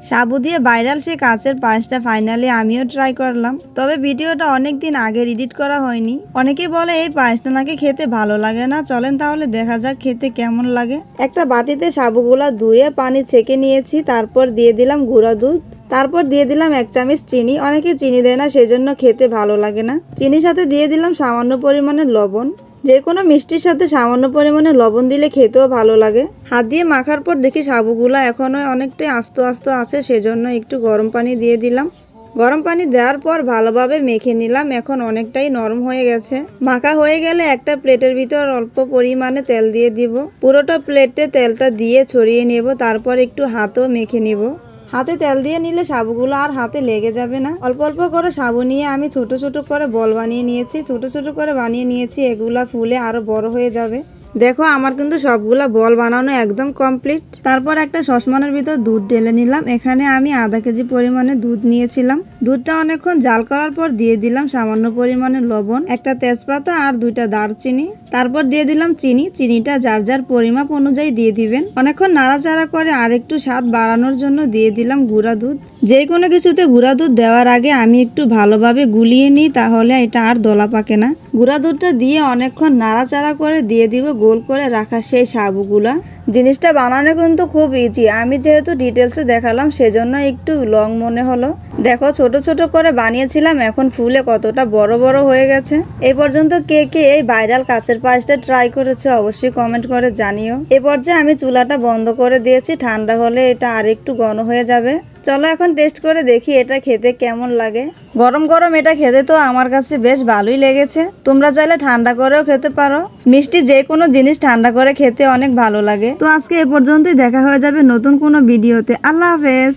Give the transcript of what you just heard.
সাবু দিয়ে ভাইরাল সে কাঁচের পায়েসটা ফাইনালি আমিও ট্রাই করলাম। তবে ভিডিওটা অনেক দিন আগে এডিট করা হয়নি। অনেকেই বলে এই পায়েসটা নাকি খেতে ভালো লাগে না। চলেন তাহলে দেখা যাক খেতে কেমন লাগে। একটা বাটিতে সাবুগুলা ধুয়ে পানি ছেঁকে নিয়েছি, তারপর দিয়ে দিলাম গুঁড়া দুধ, তারপর দিয়ে দিলাম 1 চামচ চিনি। অনেকে চিনি দেয় না, সেজন্য খেতে ভালো লাগে না। চিনির সাথে দিয়ে দিলাম সামান্য পরিমাণে লবণ। যে কোনো মিষ্টির সাথে সামান্য পরিমাণে লবণ দিলে খেতেও ভালো লাগে। হাত দিয়ে মাখার পর দেখি সাবুগুলা এখনো অনেকটাই আস্ত আস্ত আছে, সেজন্য একটু গরম পানি দিয়ে দিলাম। গরম পানি দেওয়ার পর ভালোভাবে মেখে নিলাম। এখন অনেকটাই নরম হয়ে গেছে। মাখা হয়ে গেলে একটা প্লেটের ভিতর অল্প পরিমাণে তেল দিয়ে দিব। পুরোটা প্লেটে তেলটা দিয়ে ছড়িয়ে নেব, তারপর একটু হাতও মেখে নিব। হাতে তেল দিয়ে নিলে সাবুগুলো আর হাতে লেগে যাবে না। অল্প অল্প করে সাবু নিয়ে আমি ছোট ছোট করে বল বানিয়ে নিয়েছি। ছোট ছোট করে বানিয়ে নিয়েছি, এগুলা ফুলে আরো বড় হয়ে যাবে। দেখো আমার কিন্তু সবগুলা বল বানানো একদম কমপ্লিট। তারপর একটা সসপ্যানের ভিতর দুধ ঢেলে নিলাম। এখানে আমি আধা কেজি পরিমাণে দুধ নিয়েছিলাম। দুধটা অনেকক্ষণ জাল করার পর দিয়ে দিলাম সামান্য পরিমাণে লবণ, একটা তেজপাতা আর 2টা দারচিনি। তারপর দিয়ে দিলাম চিনি। চিনিটা যার যার পরিমাপ অনুযায়ী দিয়ে দিবেন। অনেকক্ষণ নাড়াচাড়া করে আর একটু স্বাদ বাড়ানোর জন্য দিয়ে দিলাম গুঁড়া দুধ। যে কোনো কিছুতে গুঁড়া দুধ দেওয়ার আগে আমি একটু ভালোভাবে গুলিয়ে নিই, তাহলে এটা আর দলা পাকে না। গুঁড়া দুধটা দিয়ে অনেকক্ষণ নাড়াচাড়া করে দিয়ে দিব গোল করে রাখা সেই সাবুগুলা। জিনিসটা বানানো কিন্তু খুব ইজি। আমি যেহেতু ডিটেলসে দেখালাম সেজন্য একটু লং মনে হলো। দেখো ছোট ছোট করে বানিয়েছিলাম, এখন ফুলে কতটা বড় বড় হয়ে গেছে। এই পর্যন্ত কে কে এই ভাইরাল কাঁচের পায়েসটা ট্রাই করেছে অবশ্যই কমেন্ট করে জানিও। এ পর্যায়ে আমি চুলাটা বন্ধ করে দিয়েছি। ঠান্ডা হলে এটা আরেকটু ঘন হয়ে যাবে। চলো এখন টেস্ট করে দেখি এটা খেতে কেমন লাগে। গরম গরম এটা খেতে তো আমার কাছে বেশ ভালোই লেগেছে। তোমরা চাইলে ঠান্ডা করেও খেতে পারো। মিষ্টি যে কোনো জিনিস ঠান্ডা করে খেতে অনেক ভালো লাগে। তো আজকে এ পর্যন্তই, দেখা হয়ে যাবে নতুন কোনো ভিডিওতে। আল্লাহ হাফেজ।